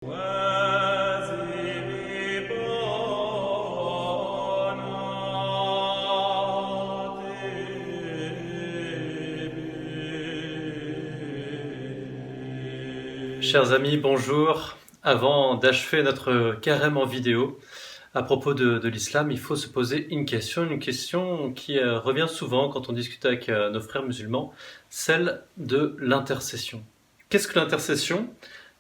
Chers amis, bonjour. Avant d'achever notre carême en vidéo à propos de l'islam, il faut se poser une question qui revient souvent quand on discute avec nos frères musulmans, celle de l'intercession. Qu'est-ce que l'intercession?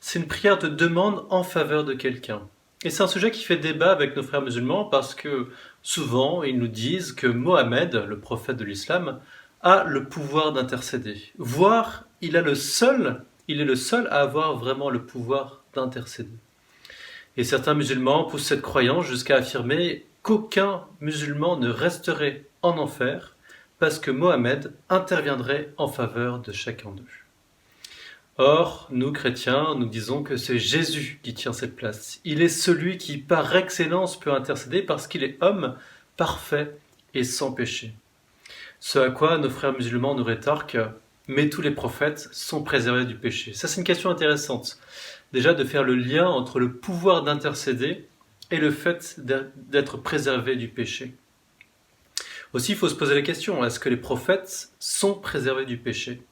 C'est une prière de demande en faveur de quelqu'un. Et c'est un sujet qui fait débat avec nos frères musulmans parce que souvent ils nous disent que Mohammed, le prophète de l'islam, a le pouvoir d'intercéder. Voire, il est le seul à avoir vraiment le pouvoir d'intercéder. Et certains musulmans poussent cette croyance jusqu'à affirmer qu'aucun musulman ne resterait en enfer parce que Mohammed interviendrait en faveur de chacun d'eux. Or, nous chrétiens, nous disons que c'est Jésus qui tient cette place. Il est celui qui par excellence peut intercéder parce qu'il est homme parfait et sans péché. Ce à quoi nos frères musulmans nous rétorquent: mais tous les prophètes sont préservés du péché. Ça, c'est une question intéressante. Déjà, de faire le lien entre le pouvoir d'intercéder et le fait d'être préservé du péché. Aussi, il faut se poser la question, est-ce que les prophètes sont préservés du péché?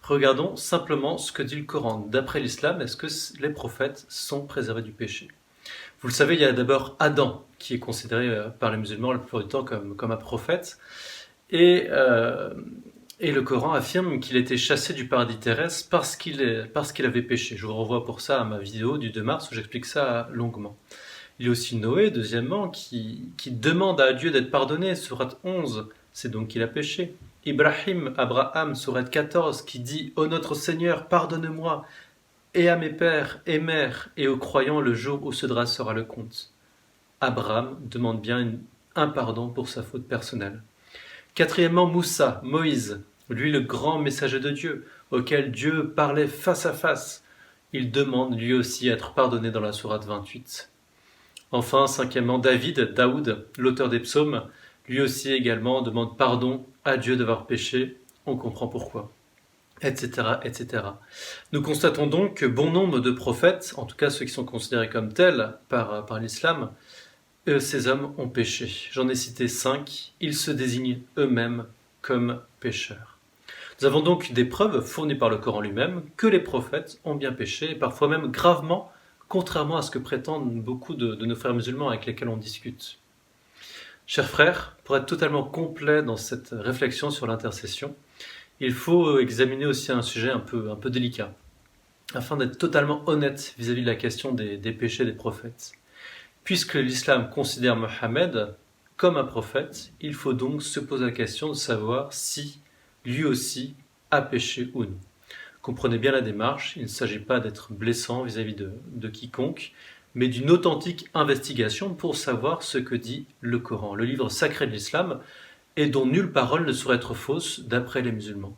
Regardons simplement ce que dit le Coran. D'après l'islam, est-ce que les prophètes sont préservés du péché? Vous le savez, il y a d'abord Adam, qui est considéré par les musulmans la plupart du temps comme un prophète. Et le Coran affirme qu'il était chassé du paradis terrestre parce qu'il avait péché. Je vous renvoie pour ça à ma vidéo du 2 mars où j'explique ça longuement. Il y a aussi Noé, deuxièmement, qui demande à Dieu d'être pardonné, sourate 11, c'est donc qu'il a péché. Abraham, sourate 14, qui dit « Ô notre Seigneur, pardonne-moi, et à mes pères et mères, et aux croyants le jour où se dressera le compte. » Abraham demande bien un pardon pour sa faute personnelle. Quatrièmement, Moussa, Moïse, lui le grand messager de Dieu, auquel Dieu parlait face à face. Il demande lui aussi à être pardonné dans la sourate 28. Enfin, cinquièmement, Daoud, l'auteur des psaumes, lui aussi également demande pardon à Dieu d'avoir péché. On comprend pourquoi. Etc., etc. Nous constatons donc que bon nombre de prophètes, en tout cas ceux qui sont considérés comme tels par l'islam, ces hommes ont péché. J'en ai cité 5. Ils se désignent eux-mêmes comme pécheurs. Nous avons donc des preuves fournies par le Coran lui-même que les prophètes ont bien péché, et parfois même gravement, contrairement à ce que prétendent beaucoup de nos frères musulmans avec lesquels on discute. Chers frères, pour être totalement complet dans cette réflexion sur l'intercession, il faut examiner aussi un sujet un peu délicat, afin d'être totalement honnête vis-à-vis de la question des péchés des prophètes. Puisque l'islam considère Mohammed comme un prophète, il faut donc se poser la question de savoir si lui aussi a péché ou non. Comprenez bien la démarche, il ne s'agit pas d'être blessant vis-à-vis de quiconque, mais d'une authentique investigation pour savoir ce que dit le Coran, le livre sacré de l'islam, et dont nulle parole ne saurait être fausse d'après les musulmans.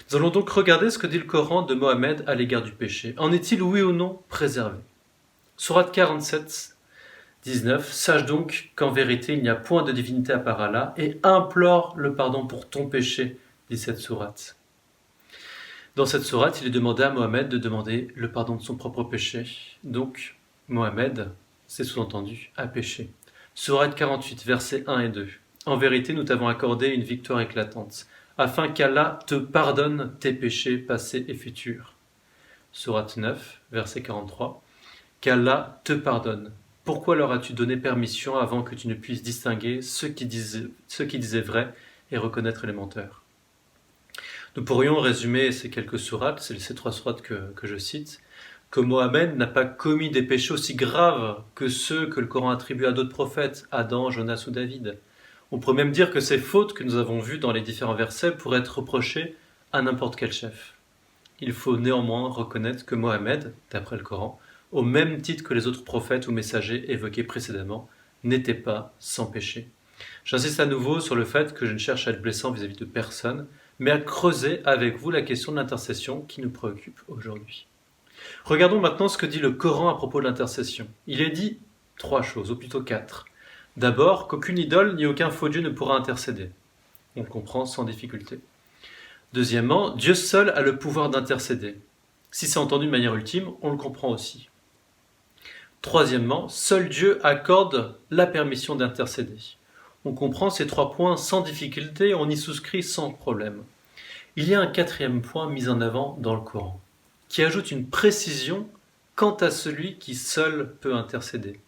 Nous allons donc regarder ce que dit le Coran de Mohammed à l'égard du péché. En est-il oui ou non préservé? Sourate 47, 19. Sache donc qu'en vérité il n'y a point de divinité à part Allah et implore le pardon pour ton péché, dit cette sourate. Dans cette sourate, il est demandé à Mohammed de demander le pardon de son propre péché. Donc, Mohammed, c'est sous-entendu, a péché. Sourate 48, versets 1 et 2. En vérité, nous t'avons accordé une victoire éclatante, afin qu'Allah te pardonne tes péchés passés et futurs. Sourate 9, verset 43. Qu'Allah te pardonne. Pourquoi leur as-tu donné permission avant que tu ne puisses distinguer ceux qui disaient vrai et reconnaître les menteurs? Nous pourrions résumer ces quelques sourates, c'est ces 3 sourates que je cite, que Mohammed n'a pas commis des péchés aussi graves que ceux que le Coran attribue à d'autres prophètes, Adam, Jonas ou David. On pourrait même dire que ces fautes que nous avons vues dans les différents versets pourraient être reprochées à n'importe quel chef. Il faut néanmoins reconnaître que Mohammed, d'après le Coran, au même titre que les autres prophètes ou messagers évoqués précédemment, n'était pas sans péché. J'insiste à nouveau sur le fait que je ne cherche à être blessant vis-à-vis de personne, mais à creuser avec vous la question de l'intercession qui nous préoccupe aujourd'hui. Regardons maintenant ce que dit le Coran à propos de l'intercession. Il est dit 3 choses, ou plutôt 4. D'abord, qu'aucune idole ni aucun faux Dieu ne pourra intercéder. On le comprend sans difficulté. Deuxièmement, Dieu seul a le pouvoir d'intercéder. Si c'est entendu de manière ultime, on le comprend aussi. Troisièmement, seul Dieu accorde la permission d'intercéder. On comprend ces 3 points sans difficulté, on y souscrit sans problème. Il y a un 4e point mis en avant dans le Coran, qui ajoute une précision quant à celui qui seul peut intercéder.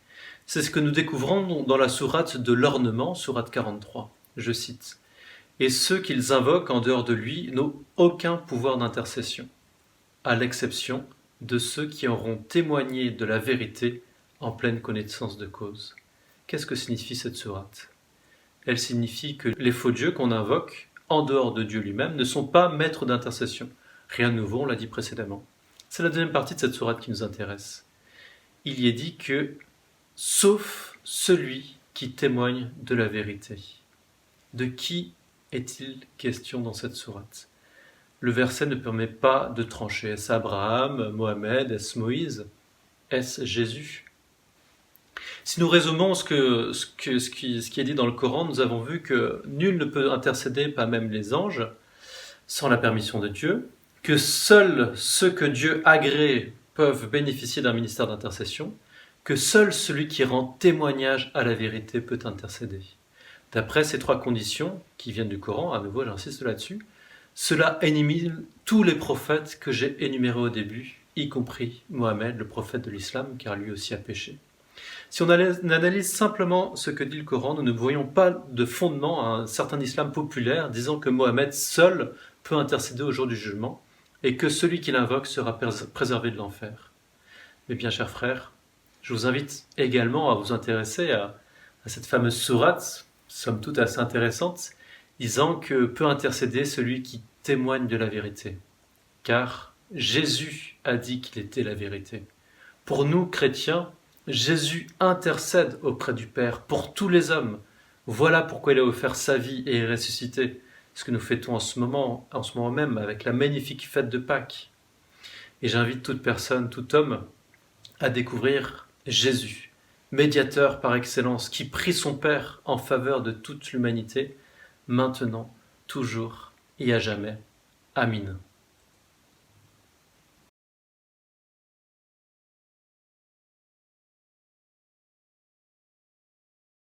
C'est ce que nous découvrons dans la sourate de l'ornement, sourate 43. Je cite « Et ceux qu'ils invoquent en dehors de lui n'ont aucun pouvoir d'intercession, à l'exception de ceux qui auront témoigné de la vérité en pleine connaissance de cause. » Qu'est-ce que signifie cette sourate ? Elle signifie que les faux dieux qu'on invoque, en dehors de Dieu lui-même, ne sont pas maîtres d'intercession. Rien de nouveau, on l'a dit précédemment. C'est la deuxième partie de cette sourate qui nous intéresse. Il y est dit que « sauf celui qui témoigne de la vérité ». De qui est-il question dans cette sourate ? Le verset ne permet pas de trancher. Est-ce Abraham, Mohamed, est-ce Moïse, est-ce Jésus ? Si nous résumons ce qui est dit dans le Coran, nous avons vu que nul ne peut intercéder, pas même les anges, sans la permission de Dieu, que seuls ceux que Dieu agrée peuvent bénéficier d'un ministère d'intercession, que seul celui qui rend témoignage à la vérité peut intercéder. D'après ces 3 conditions qui viennent du Coran, à nouveau j'insiste là-dessus, cela élimine tous les prophètes que j'ai énumérés au début, y compris Mohamed, le prophète de l'islam, car lui aussi a péché. Si on analyse simplement ce que dit le Coran, nous ne voyons pas de fondement à un certain islam populaire disant que Mohamed seul peut intercéder au jour du jugement et que celui qui l'invoque sera préservé de l'enfer. Mais bien chers frères, je vous invite également à vous intéresser à cette fameuse sourate, somme toute assez intéressante, disant que peut intercéder celui qui témoigne de la vérité. Car Jésus a dit qu'il était la vérité. Pour nous, chrétiens, Jésus intercède auprès du Père pour tous les hommes. Voilà pourquoi il a offert sa vie et est ressuscité. Ce que nous fêtons en ce moment même avec la magnifique fête de Pâques. Et j'invite toute personne, tout homme, à découvrir Jésus, médiateur par excellence, qui prie son Père en faveur de toute l'humanité, maintenant, toujours et à jamais. Amin.